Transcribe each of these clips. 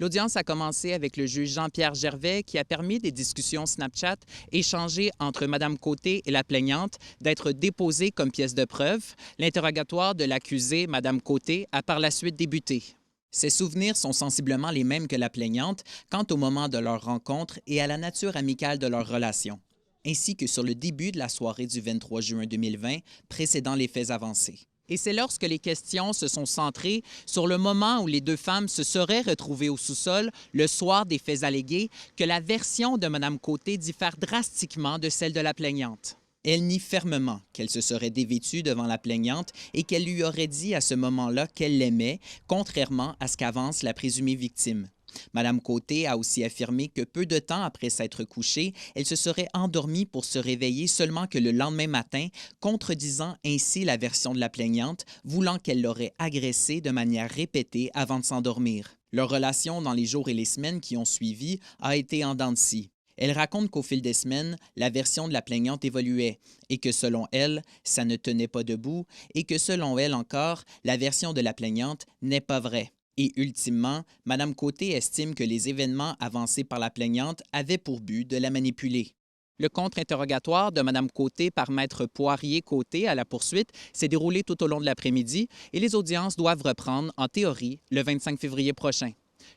L'audience a commencé avec le juge Jean-Pierre Gervais qui a permis des discussions Snapchat échangées entre Mme Côté et la plaignante d'être déposées comme pièce de preuve. L'interrogatoire de l'accusée, Mme Côté, a par la suite débuté. Ses souvenirs sont sensiblement les mêmes que la plaignante quant au moment de leur rencontre et à la nature amicale de leur relation, ainsi que sur le début de la soirée du 23 juin 2020, précédant les faits avancés. Et c'est lorsque les questions se sont centrées sur le moment où les deux femmes se seraient retrouvées au sous-sol le soir des faits allégués que la version de Mme Côté diffère drastiquement de celle de la plaignante. Elle nie fermement qu'elle se serait dévêtue devant la plaignante et qu'elle lui aurait dit à ce moment-là qu'elle l'aimait, contrairement à ce qu'avance la présumée victime. Mme Côté a aussi affirmé que peu de temps après s'être couchée, elle se serait endormie pour se réveiller seulement que le lendemain matin, contredisant ainsi la version de la plaignante, voulant qu'elle l'aurait agressée de manière répétée avant de s'endormir. Leur relation dans les jours et les semaines qui ont suivi a été en dents de scie. Elle raconte qu'au fil des semaines, la version de la plaignante évoluait et que selon elle, ça ne tenait pas debout et que selon elle encore, la version de la plaignante n'est pas vraie. Et ultimement, Mme Côté estime que les événements avancés par la plaignante avaient pour but de la manipuler. Le contre-interrogatoire de Mme Côté par Maître Poirier-Côté à la poursuite s'est déroulé tout au long de l'après-midi et les audiences doivent reprendre, en théorie, le 25 février prochain.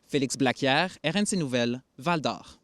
Félix Blaquière, RNC Nouvelles, Val-d'Or.